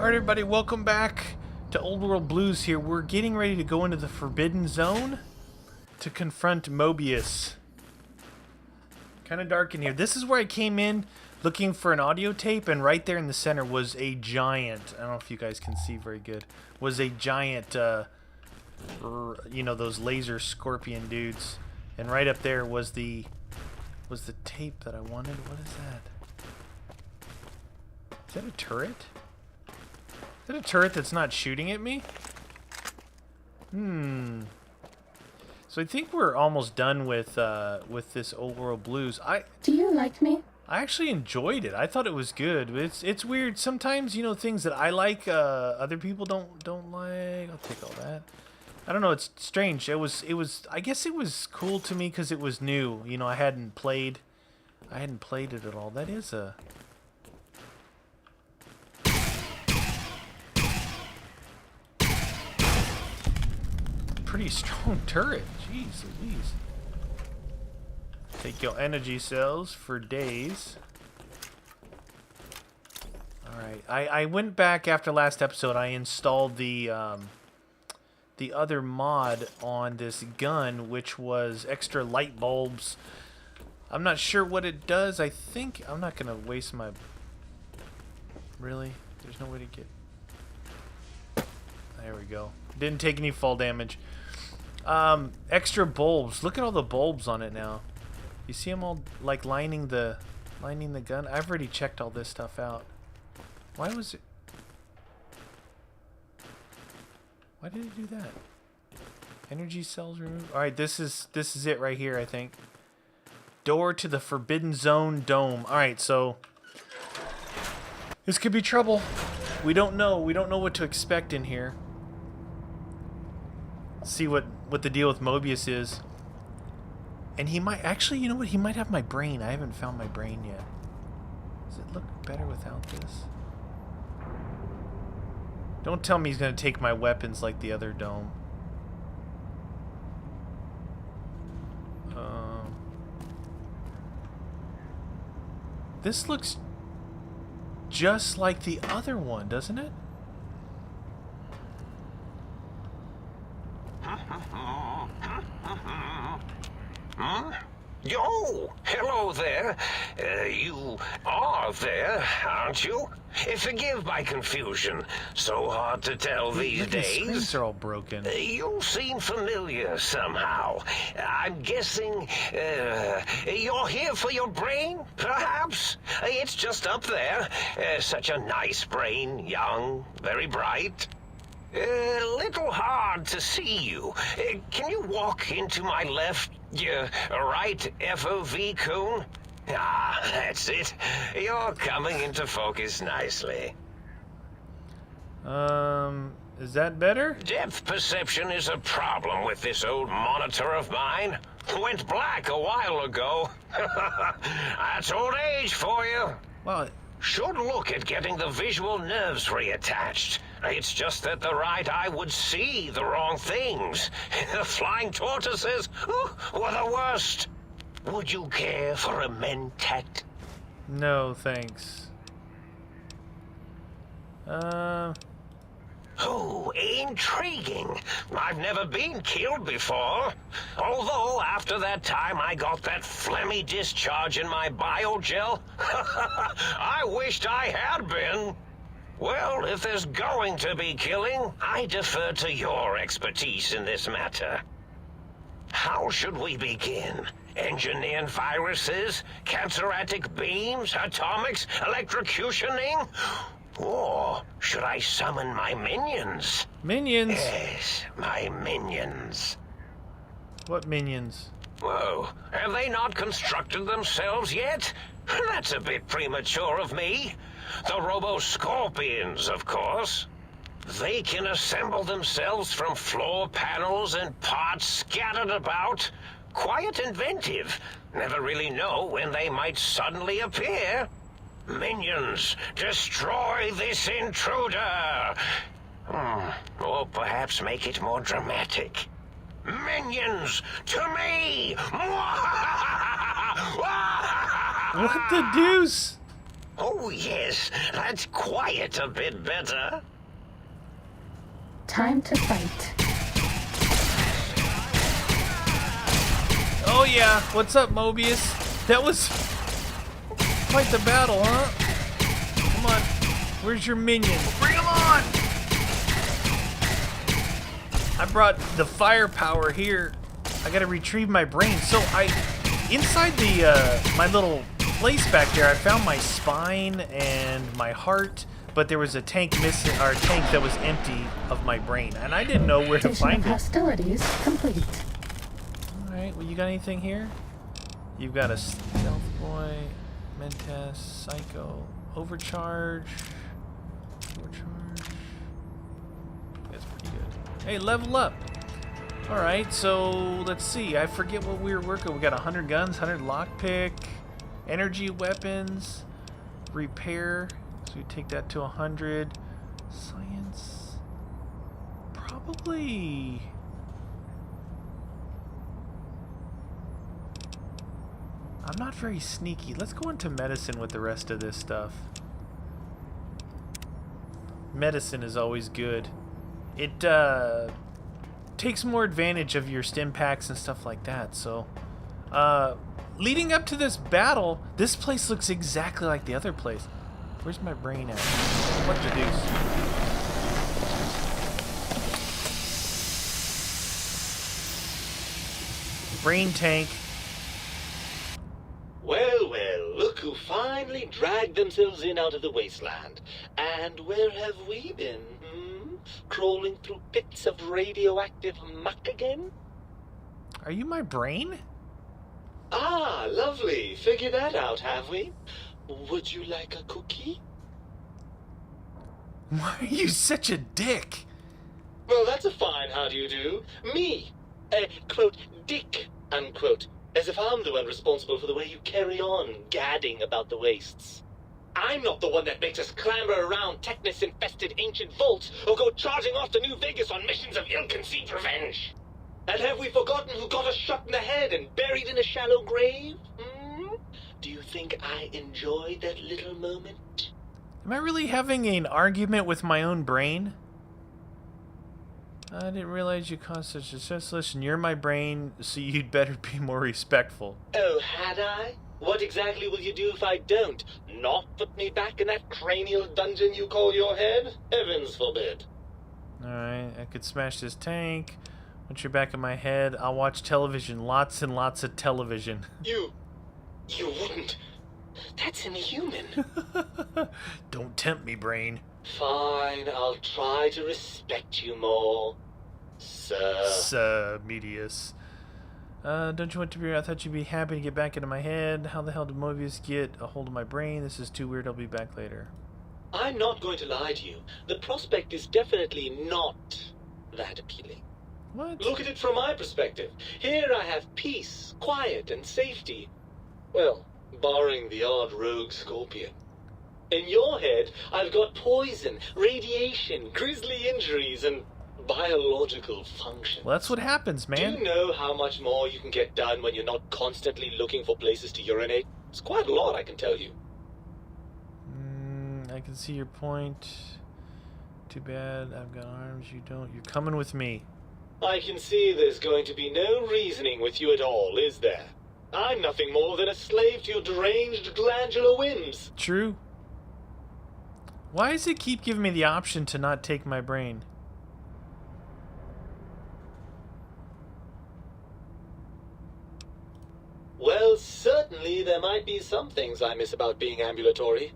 Alright everybody, welcome back to Old World Blues here. We're getting ready to go into the Forbidden Zone to confront Mobius. Kind of dark in here. This is where I came in looking for an audio tape, and right there in the center was a giant, I don't know if you guys can see very good, was a giant, you know, those laser scorpion dudes. And right up there was the tape that I wanted. What is that? Is that a turret? Is that a turret that's not shooting at me? So I think we're almost done with this Old World Blues. Do you like me? I actually enjoyed it. I thought it was good. It's weird. Sometimes, you know, things that I like, other people don't like. I'll take all that. I don't know. It's strange. It was. I guess it was cool to me because it was new. You know, I hadn't played it at all. That is a. Pretty strong turret. Jeez Louise. Take your energy cells for days. Alright. I went back after last episode. I installed the other mod on this gun, which was extra light bulbs. I'm not sure what it does. I think I'm not gonna waste my... Really? There's no way to get... There we go. Didn't take any fall damage. Extra bulbs. Look at all the bulbs on it now. You see them all like lining the gun? I've already checked all this stuff out. Why was it? Why did it do that? Energy cells removed. All right, this is it right here, I think. Door to the Forbidden Zone dome. All right, so this could be trouble. We don't know. We don't know what to expect in here. See what the deal with Mobius is. And he might actually, you know what? He might have my brain. I haven't found my brain yet. Does it look better without this? Don't tell me he's going to take my weapons like the other dome. This looks just like the other one, doesn't it? Oh, hello there. You are there, aren't you? Forgive my confusion. So hard to tell these Look, days. the screens are all broken. You seem familiar somehow. I'm guessing you're here for your brain, perhaps? It's just up there. Such a nice brain, young, very bright. A little hard to see you. Can you walk into my left, right FOV cone? Ah, that's it. You're coming into focus nicely. Is that better? Depth perception is a problem with this old monitor of mine. Went black a while ago. That's old age for you. Well, Should look at getting the visual nerves reattached. It's just that the right eye would see the wrong things. The flying tortoises were the worst. Would you care for a mentat? no, thanks. Oh, intriguing. I've never been killed before. Although, after that time I got that phlegmy discharge in my biogel, I wished I had been. Well, if there's going to be killing, I defer to your expertise in this matter. How should we begin? Engineering viruses, canceratic beams, atomics, electrocutioning? Or should I summon my minions? Minions? Yes, my minions. What minions? Whoa, have they not constructed themselves yet? That's a bit premature of me. The Robo-Scorpions, of course. They can assemble themselves from floor panels and parts scattered about. Quite inventive. Never really know when they might suddenly appear. Minions, destroy this intruder! Or perhaps make it more dramatic. Minions, to me! What the deuce? Oh, yes, that's quite a bit better. Time to fight. Oh yeah, what's up, Mobius? That was quite the battle, huh? Come on, where's your minion? Bring him on! I brought the firepower here. I gotta retrieve my brain. So inside the my little place back there, I found my spine and my heart, but there was a tank missing, or a tank that was empty of my brain, and I didn't know where to find it. Hostilities complete. All right, well, you got anything here? You've got a stealth boy, Meatius, psycho, overcharge. That's pretty good. Hey, level up. All right, so let's see. I forget what we were working. We got 100 guns, 100 lockpick, energy weapons, repair. So we take that to 100. Science. Probably. I'm not very sneaky. Let's go into medicine with the rest of this stuff. Medicine is always good. It takes more advantage of your stim packs and stuff like that. So, leading up to this battle, this place looks exactly like the other place. Where's my brain at? What the deuce? Brain tank. Well, well, look who finally dragged themselves in out of the wasteland. And where have we been, Crawling through pits of radioactive muck again? Are you my brain? Ah, lovely. Figured that out, have we? Would you like a cookie? Why are you such a dick? Well, that's a fine how do you do. Me, quote, dick, unquote. As if I'm the one responsible for the way you carry on gadding about the wastes. I'm not the one that makes us clamber around Technus-infested ancient vaults or go charging off to New Vegas on missions of ill-conceived revenge. And have we forgotten who got us shot in the head and buried in a shallow grave? Do you think I enjoyed that little moment? Am I really having an argument with my own brain? I didn't realize you caused such a stress. Listen, you're my brain, so you'd better be more respectful. Oh, had I? What exactly will you do if I don't? Not put me back in that cranial dungeon you call your head? Heavens forbid. Alright, I could smash this tank. Once you're back in my head, I'll watch television. Lots and lots of television. You wouldn't. That's inhuman. Don't tempt me, brain. Fine, I'll try to respect you more, sir. Sir, Meatius. Don't you want to be? I thought you'd be happy to get back into my head. How the hell did Mobius get a hold of my brain? This is too weird. I'll be back later. I'm not going to lie to you. The prospect is definitely not that appealing. What? Look at it from my perspective. Here I have peace, quiet, and safety. Well, barring the odd rogue scorpion. In your head, I've got poison, radiation, grisly injuries, and biological function. Well, that's what happens, man. Do you know how much more you can get done when you're not constantly looking for places to urinate? It's quite a lot, I can tell you. I can see your point. Too bad I've got arms, you don't. You're coming with me. I can see there's going to be no reasoning with you at all, is there? I'm nothing more than a slave to your deranged glandular whims. True. Why does it keep giving me the option to not take my brain? Well, certainly there might be some things I miss about being ambulatory.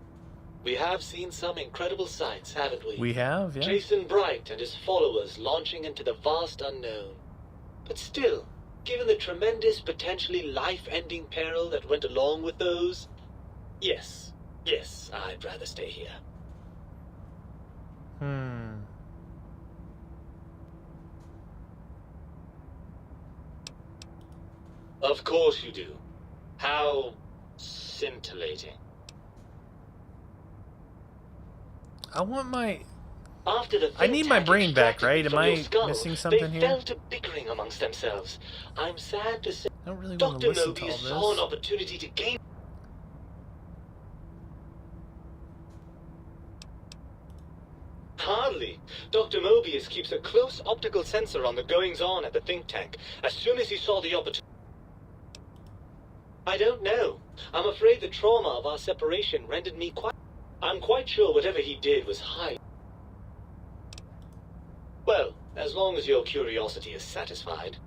We have seen some incredible sights, haven't we? We have, yeah. Jason Bright and his followers launching into the vast unknown. But still, given the tremendous, potentially life-ending peril that went along with those, yes, I'd rather stay here. Of course you do. How scintillating. I want my... After the I need my faint brain back, extracted right? Am from your I skull, missing something they here? fell to bickering amongst themselves. I'm sad to say I don't really want to Dr. listen to Mobius all saw an this. opportunity to gain... Dr. Mobius keeps a close optical sensor on the goings-on at the think tank as soon as he saw the opportunity. I don't know. I'm afraid the trauma of our separation rendered me quite... I'm quite sure whatever he did was high. Well, as long as your curiosity is satisfied.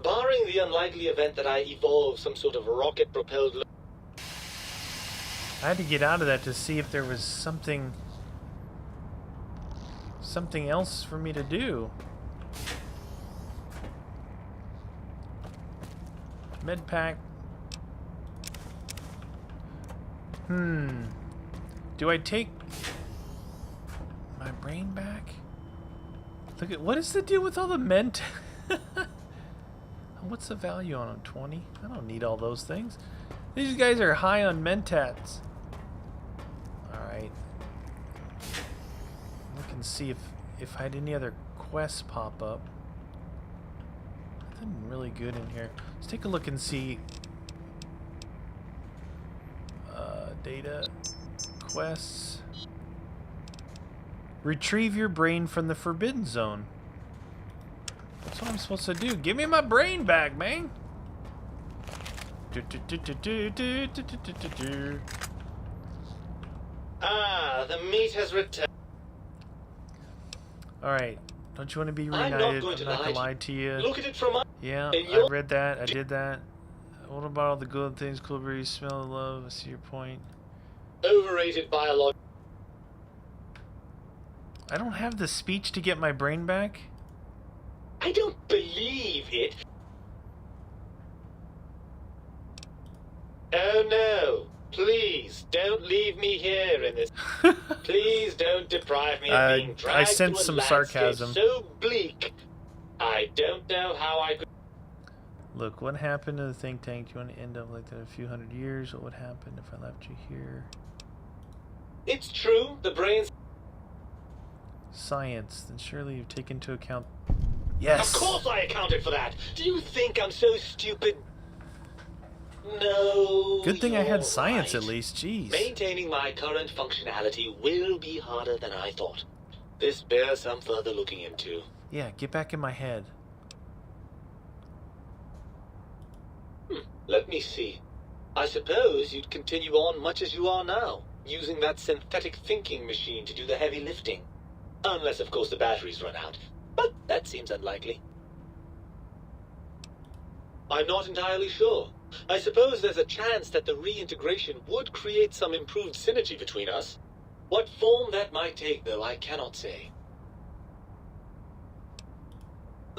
Barring the unlikely event that I evolve some sort of rocket-propelled... I had to get out of that to see if there was something else for me to do. Med pack. Do I take my brain back? Look at, what is the deal with all the ment? What's the value on them? 20? I don't need all those things. These guys are high on mentats. Alright. Look and see if I had any other quests pop up. Nothing really good in here. Let's take a look and see. Data. Quests. Retrieve your brain from the Forbidden Zone. That's what I'm supposed to do. Give me my brain back, man. Ah, the meat has returned. Alright. Don't you want to be reunited? I'm not going to gonna lie to you. Look at it from my... Yeah, I read that. I did that. What about all the good things? Cool breeze, smell of love. I see your point. Overrated biology. I don't have the speech to get my brain back. I don't believe it. Oh no. Please, don't leave me here in this... Please don't deprive me of being dragged I sense through a some landscape sarcasm. so bleak. I don't know how I could... Look, what happened to the think tank? Do you want to end up like that in a few hundred years? What would happen if I left you here? It's true, the brain's... Science. Then surely you've taken into account... Yes! Of course I accounted for that! Do you think I'm so stupid? No... Good thing I had you're science right. at least. Jeez. Maintaining my current functionality will be harder than I thought. This bears some further looking into. Yeah, get back in my head. Let me see. I suppose you'd continue on much as you are now, using that synthetic thinking machine to do the heavy lifting. Unless, of course, the batteries run out. But that seems unlikely. I'm not entirely sure. I suppose there's a chance that the reintegration would create some improved synergy between us. What form that might take, though, I cannot say.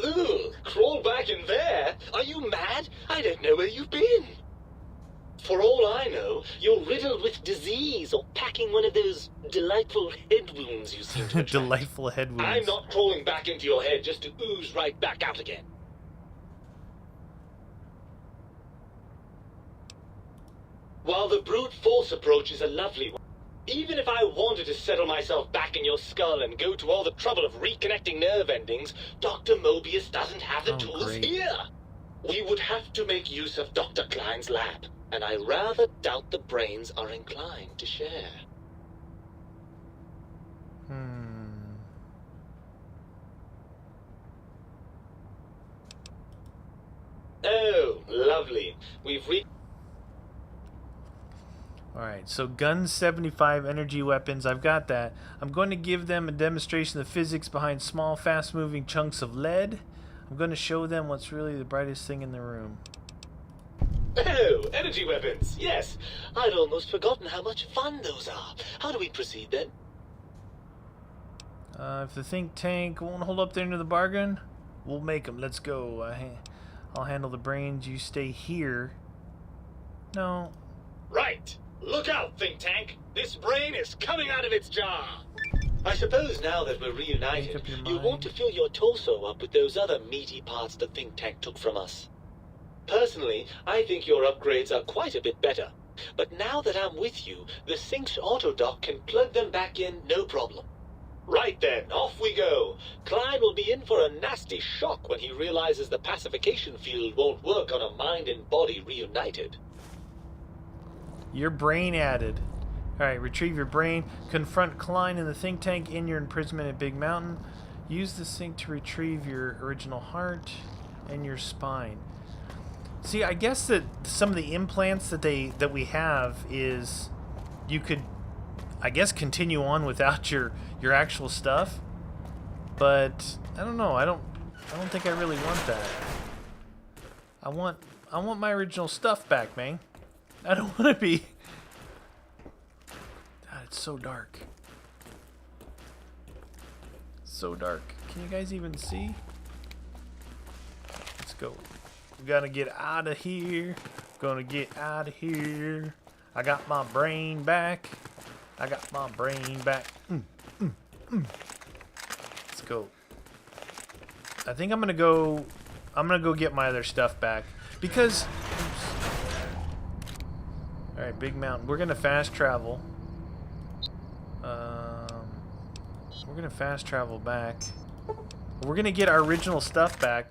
Ugh, crawl back in there? Are you mad? I don't know where you've been. For all I know, you're riddled with disease or packing one of those delightful head wounds you seem to attract. Delightful head wounds. I'm not crawling back into your head just to ooze right back out again. While the brute force approach is a lovely one, even if I wanted to settle myself back in your skull and go to all the trouble of reconnecting nerve endings, Dr. Mobius doesn't have the tools great. here. We would have to make use of Dr. Klein's lab, and I rather doubt the brains are inclined to share. Oh, lovely. We've Alright, so guns 75, energy weapons, I've got that. I'm going to give them a demonstration of the physics behind small, fast-moving chunks of lead. I'm going to show them what's really the brightest thing in the room. Oh, energy weapons, yes. I'd almost forgotten how much fun those are. How do we proceed then? If the think tank won't hold up their end of the bargain, we'll make them. Let's go. I'll handle the brains. You stay here. No. Right. Look out, think tank. This brain is coming out of its jar. I suppose now that we're reunited, you'll want to fill your torso up with those other meaty parts the think tank took from us. Personally, I think your upgrades are quite a bit better. But now that I'm with you, the Sync's autodock can plug them back in no problem. Right then, off we go. Klein will be in for a nasty shock when he realizes the pacification field won't work on a mind and body reunited. Your brain added. Alright, retrieve your brain. Confront Klein in the think tank in your imprisonment at Big Mountain. Use the sync to retrieve your original heart and your spine. See, I guess that some of the implants that we have is you could, I guess, continue on without your actual stuff. But I don't know. I don't think I really want that. I want my original stuff back, man. I don't want to be. God, it's so dark. So dark. Can you guys even see? Let's go. We gotta get out of here. Gonna get out of here. I got my brain back. I got my brain back. Let's go. I think I'm gonna go get my other stuff back because. All right, Big Mountain. We're gonna fast travel. We're gonna fast travel back. We're gonna get our original stuff back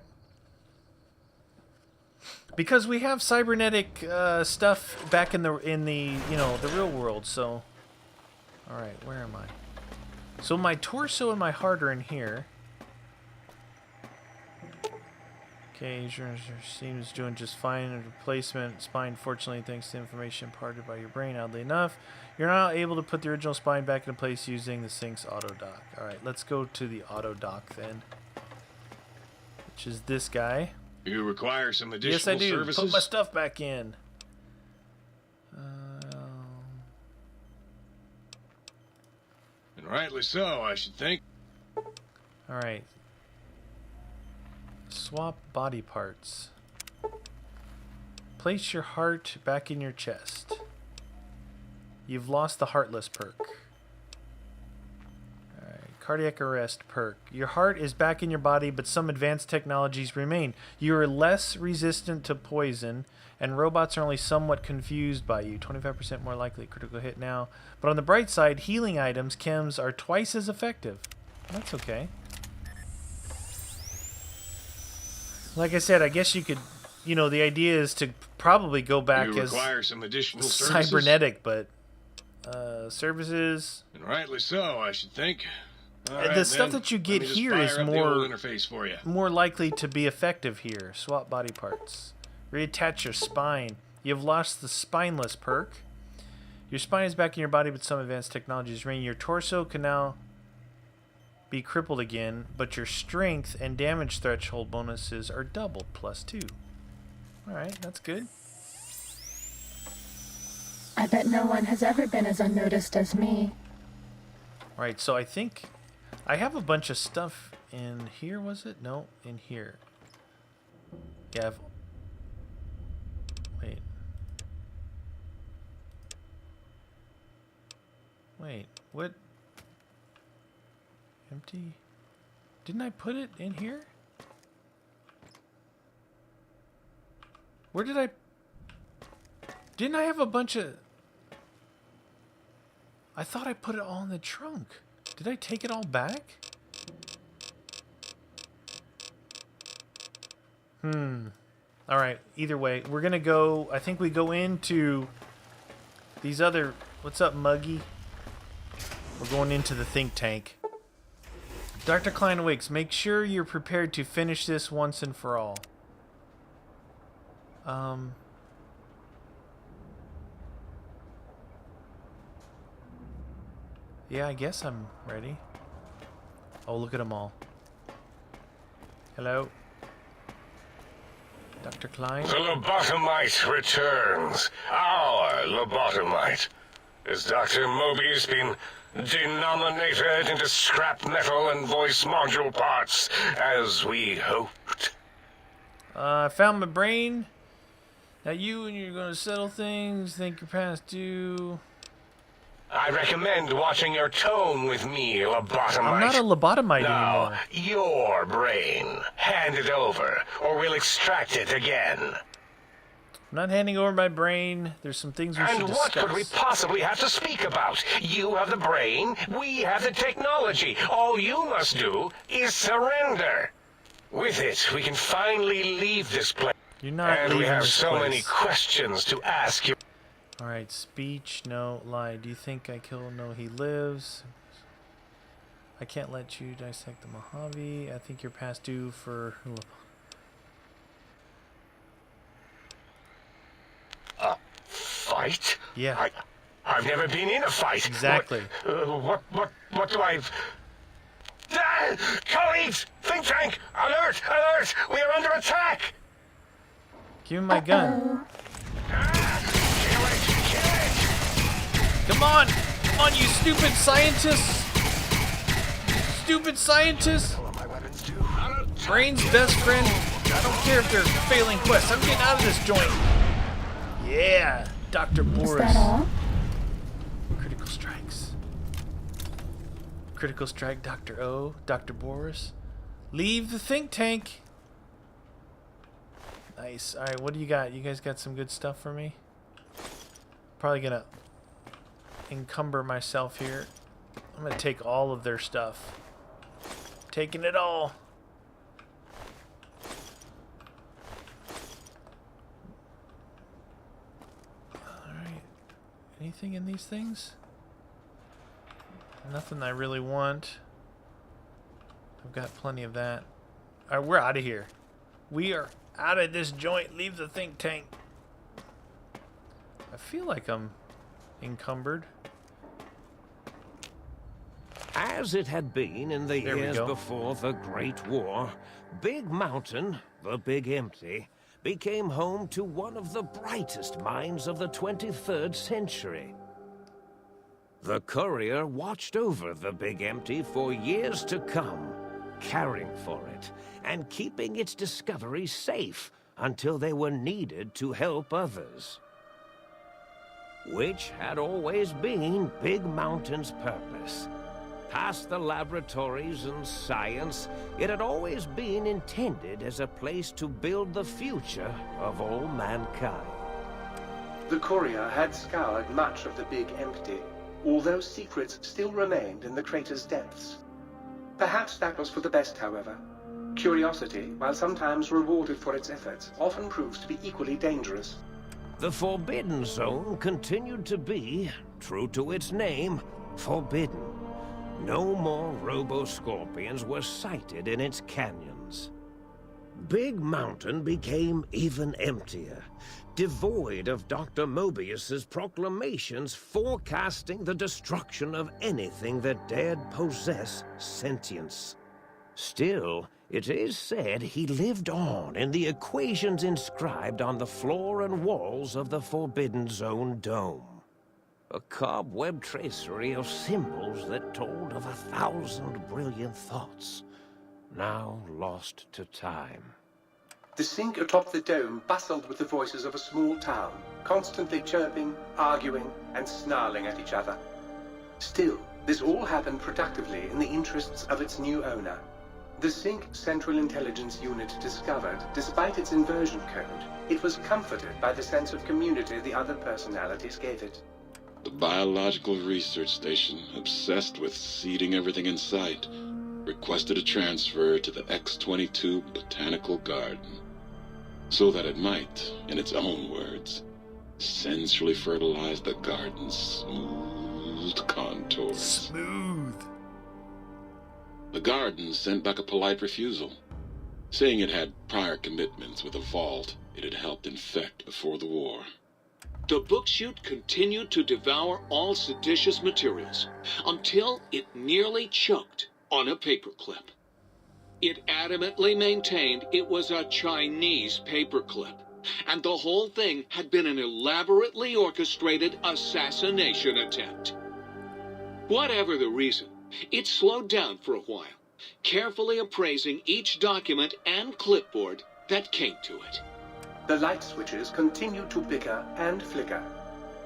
because we have cybernetic stuff back in the the real world. So, all right, where am I? So my torso and my heart are in here. Okay, your seems doing just fine. A replacement spine, fortunately, thanks to information imparted by your brain. Oddly enough, you're not able to put the original spine back in place using the Sync's auto dock. All right, let's go to the auto dock then, which is this guy. You require some additional yes, I do. services? Put my stuff back in. And rightly so, I should think. All right. Swap body parts. Place your heart back in your chest. You've lost the Heartless perk. Alright, cardiac arrest perk. Your heart is back in your body, but some advanced technologies remain. You are less resistant to poison, and robots are only somewhat confused by you. 25% more likely critical hit now. But on the bright side, healing items, chems, are twice as effective. That's okay. Like I said, I guess you could, the idea is to probably go back You as require some additional services? cybernetic, but services. And rightly so, I should think. All The right, stuff then. that you Let get me just here fire is up the old interface for you. more likely to be effective here. Swap body parts. Reattach your spine. You've lost the spineless perk. Your spine is back in your body, but some advanced technologies remain. Your torso can now be crippled again, but your strength and damage threshold bonuses are doubled, +2. Alright, that's good. I bet no one has ever been as unnoticed as me. Alright, so I think I have a bunch of stuff in here, was it? No, in here. Yeah, Wait, what? Empty? Didn't I put it in here? Where did I... Didn't I have a bunch of... I thought I put it all in the trunk. Did I take it all back? Alright, either way, we're gonna go... I think we go into these other... What's up, Muggy? We're going into the think tank. Dr. Klein awakes. Make sure you're prepared to finish this once and for all. Yeah, I guess I'm ready. Oh, look at them all. Hello? Dr. Klein? The lobotomite returns. Our lobotomite. Has Dr. Mobius been denominated into scrap metal and voice module parts, as we hoped? I found my brain. Now you and you're gonna settle things, think you're past due. I recommend watching your tone with me, lobotomite. I'm not a lobotomite Now, anymore. your brain. Hand it over, or we'll extract it again. I'm not handing over my brain. There's some things we should And discuss. what could we possibly have to speak about? You have the brain, we have the technology. All you must do is surrender. With it, we can finally leave this place. You're not And leaving we have this so place. many questions to ask you. Alright, speech, no. Lie, do you think I kill? No, he lives. I can't let you dissect the Mojave. I think you're past due for... Fight? Yeah. I've never been in a fight. Exactly. What do I... Ah! Colleagues! Think tank! Alert! Alert! We are under attack! Give me my gun. Kill it! Kill it! Come on! Come on, you stupid scientists! Stupid scientists! What do my weapons do? Brain's best friend. I don't care if they're failing quests. I'm getting out of this joint. Yeah, Dr. Is Boris. that all? Critical strikes. Critical strike, Dr. O, Dr. Boris. Leave the think tank. Nice. All right, what do you got? You guys got some good stuff for me? Probably gonna encumber myself here. I'm gonna take all of their stuff. Taking it all. Alright. Anything in these things? Nothing I really want. I've got plenty of that. Alright, we're out of here. We are out of this joint. Leave the think tank. I feel like I'm encumbered. As it had been in the There we years go. before the Great War, Big Mountain, the Big Empty, became home to one of the brightest minds of the 23rd century. The courier watched over the Big Empty for years to come, caring for it and keeping its discoveries safe until they were needed to help others. Which had always been Big Mountain's purpose. Past the laboratories and science, it had always been intended as a place to build the future of all mankind. The courier had scoured much of the Big Empty, although secrets still remained in the crater's depths. Perhaps that was for the best, however. Curiosity, while sometimes rewarded for its efforts, often proves to be equally dangerous. The Forbidden Zone continued to be, true to its name, forbidden. No more robo-scorpions were sighted in its canyons. Big Mountain became even emptier, devoid of Dr. Mobius's proclamations forecasting the destruction of anything that dared possess sentience. Still, it is said he lived on in the equations inscribed on the floor and walls of the Forbidden Zone dome. A cobweb tracery of symbols that told of 1,000 brilliant thoughts, now lost to time. The sink atop the dome bustled with the voices of a small town, constantly chirping, arguing, and snarling at each other. Still, this all happened productively in the interests of its new owner. The Sink Central Intelligence Unit discovered, despite its inversion code, it was comforted by the sense of community the other personalities gave it. The biological research station, obsessed with seeding everything in sight, requested a transfer to the X-22 Botanical Garden, so that it might, in its own words, sensually fertilize the garden's smooth contours. Smooth. The garden sent back a polite refusal, saying it had prior commitments with a vault it had helped infect before the war. The book chute continued to devour all seditious materials until it nearly choked on a paperclip. It adamantly maintained it was a Chinese paperclip, and the whole thing had been an elaborately orchestrated assassination attempt. Whatever the reason, it slowed down for a while, carefully appraising each document and clipboard that came to it. The light switches continued to bicker and flicker.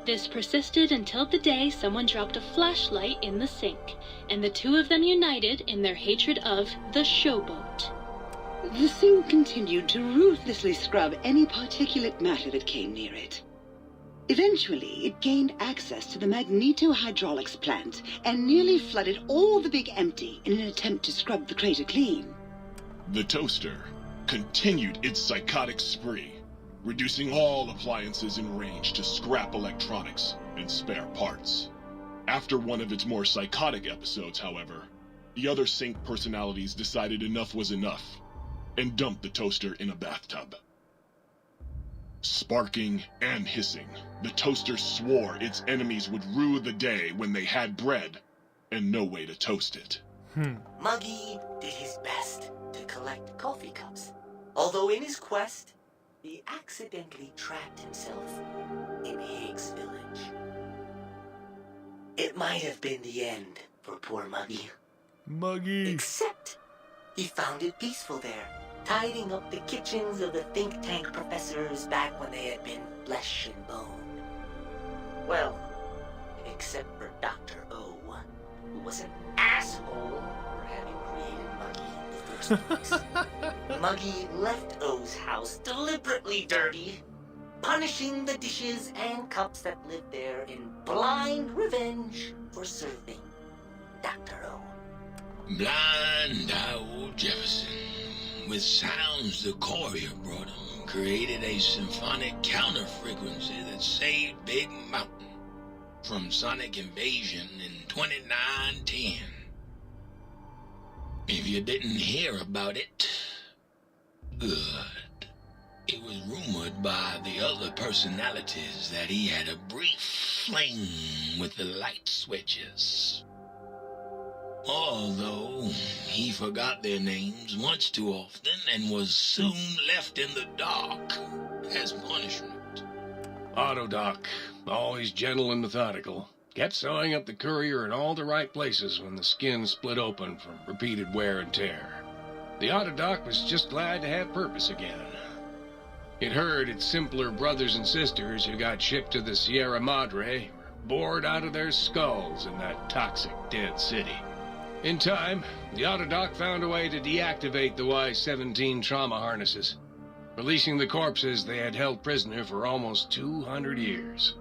This persisted until the day someone dropped a flashlight in the sink, and the two of them united in their hatred of the showboat. The sink continued to ruthlessly scrub any particulate matter that came near it. Eventually, it gained access to the magneto-hydraulics plant and nearly flooded all the Big Empty in an attempt to scrub the crater clean. The toaster continued its psychotic spree, reducing all appliances in range to scrap electronics and spare parts. After one of its more psychotic episodes, however, the other Sync personalities decided enough was enough and dumped the toaster in a bathtub. Sparking and hissing, the toaster swore its enemies would rue the day when they had bread and no way to toast it. Muggy did his best to collect coffee cups, although in his quest, he accidentally trapped himself in Higgs Village. It might have been the end for poor Muggy. Except he found it peaceful there, tidying up the kitchens of the think tank professors back when they had been flesh and bone. Well, except for Dr. O, who was an asshole for having created Muggy in the first place. Muggy left O's house deliberately dirty, punishing the dishes and cups that lived there in blind revenge for serving Dr. O. Blind old Jefferson, with sounds the courier brought him, created a symphonic counter-frequency that saved Big Mountain from sonic invasion in 2910. If you didn't hear about it, good. It was rumored by the other personalities that he had a brief fling with the light switches. Although he forgot their names once too often and was soon left in the dark as punishment. Autodoc, always gentle and methodical, kept sewing up the courier in all the right places when the skin split open from repeated wear and tear. The Autodoc was just glad to have purpose again. It heard its simpler brothers and sisters who got shipped to the Sierra Madre were bored out of their skulls in that toxic dead city. In time, the Autodoc found a way to deactivate the Y-17 trauma harnesses, releasing the corpses they had held prisoner for almost 200 years.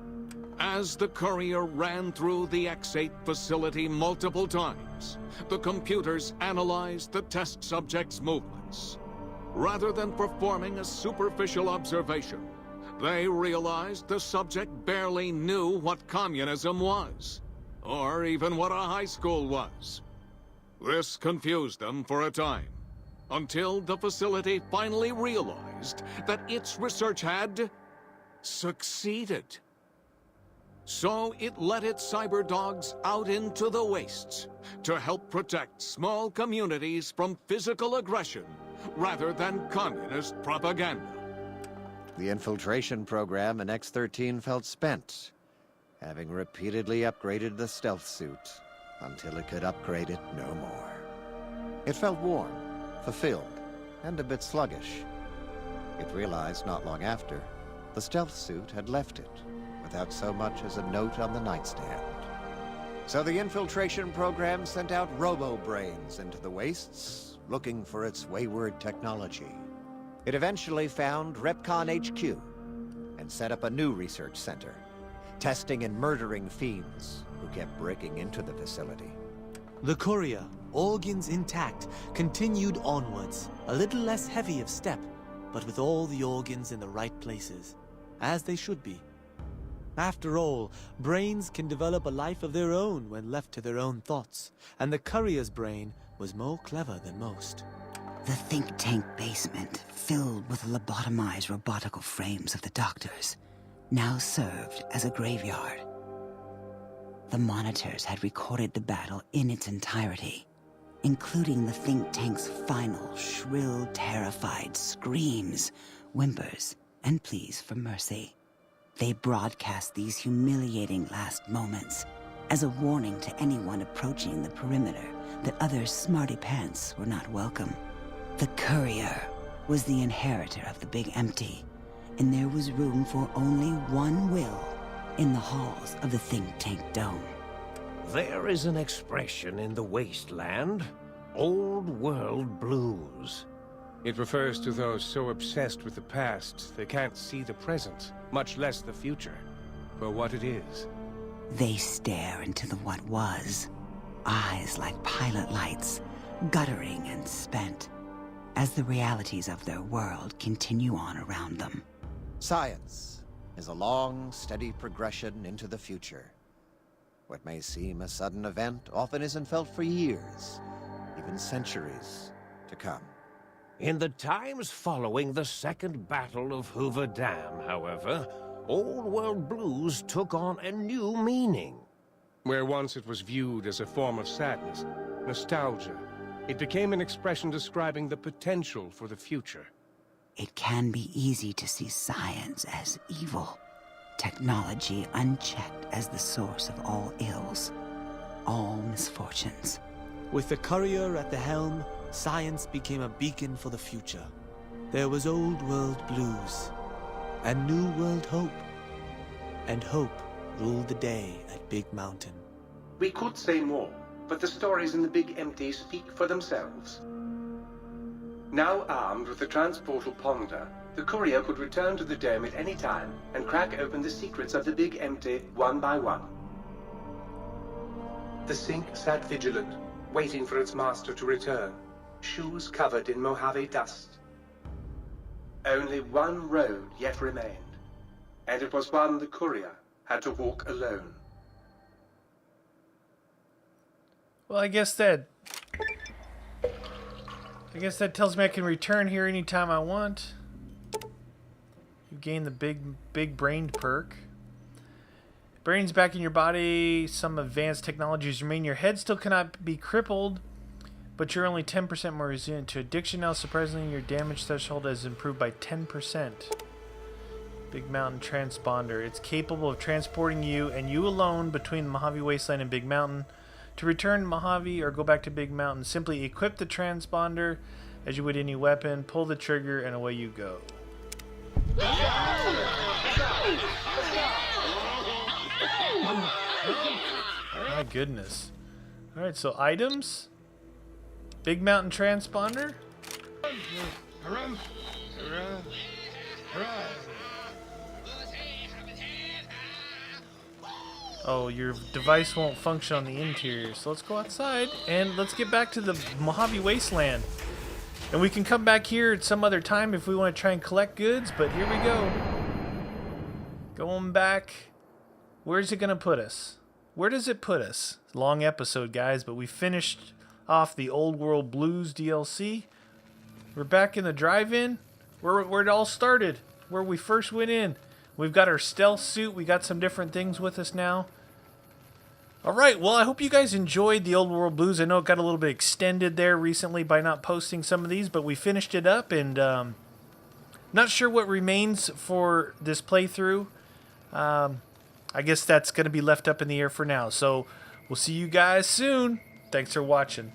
As the courier ran through the X8 facility multiple times, the computers analyzed the test subject's movements. Rather than performing a superficial observation, they realized the subject barely knew what communism was, or even what a high school was. This confused them for a time, until the facility finally realized that its research had succeeded. So it let its cyber dogs out into the wastes to help protect small communities from physical aggression rather than communist propaganda. The infiltration program in X-13 felt spent, having repeatedly upgraded the stealth suit until it could upgrade it no more. It felt warm, fulfilled, and a bit sluggish. It realized not long after, the stealth suit had left it, without so much as a note on the nightstand. So the infiltration program sent out robo-brains into the wastes, looking for its wayward technology. It eventually found Repcon HQ, and set up a new research center, testing and murdering fiends who kept breaking into the facility. The courier, organs intact, continued onwards, a little less heavy of step, but with all the organs in the right places, as they should be. After all, brains can develop a life of their own when left to their own thoughts, and the courier's brain was more clever than most. The think tank basement, filled with the lobotomized robotical frames of the doctors, now served as a graveyard. The monitors had recorded the battle in its entirety, including the think tank's final, shrill, terrified screams, whimpers, and pleas for mercy. They broadcast these humiliating last moments as a warning to anyone approaching the perimeter that other smarty pants were not welcome. The courier was the inheritor of the Big Empty, and there was room for only one will in the halls of the think tank dome. There is an expression in the wasteland, old world blues. It refers to those so obsessed with the past they can't see the present, much less the future, for what it is. They stare into the what was, eyes like pilot lights, guttering and spent, as the realities of their world continue on around them. Science is a long, steady progression into the future. What may seem a sudden event often isn't felt for years, even centuries to come. In the times following the Second Battle of Hoover Dam, however, Old World blues took on a new meaning. Where once it was viewed as a form of sadness, nostalgia, it became an expression describing the potential for the future. It can be easy to see science as evil, technology unchecked as the source of all ills, all misfortunes. With the courier at the helm, science became a beacon for the future. There was Old World blues, and New World hope. And hope ruled the day at Big Mountain. We could say more, but the stories in the Big Empty speak for themselves. Now armed with the transportal Ponder, the courier could return to the dome at any time and crack open the secrets of the Big Empty one by one. The Sink sat vigilant, waiting for its master to return, shoes covered in Mojave dust. Only one road yet remained, and it was one the courier had to walk alone. Well, I guess that tells me I can return here anytime I want. You gain the big brained perk. Brains back in your body. Some advanced technologies remain. Your head still cannot be crippled, but you're only 10% more resilient to addiction now. Surprisingly, your damage threshold has improved by 10%. Big Mountain Transponder. It's capable of transporting you and you alone between the Mojave Wasteland and Big Mountain. To return to Mojave or go back to Big Mountain, simply equip the transponder as you would any weapon, pull the trigger, and away you go. My goodness. Alright, so items. Big Mountain Transponder. Oh, your device won't function on the interior. So let's go outside and let's get back to the Mojave Wasteland. And we can come back here at some other time if we want to try and collect goods, but here we go. Going back. Where's it going to put us? Where does it put us? Long episode, guys, but we finished off the Old World Blues DLC. We're back in the drive-in where it all started, where we first went in. We've got our stealth suit. We got some different things with us now. All right, well, I hope you guys enjoyed the Old World Blues. I know it got a little bit extended there recently by not posting some of these, but we finished it up, and not sure what remains for this playthrough. I guess that's going to be left up in the air for now. So we'll see you guys soon. Thanks for watching.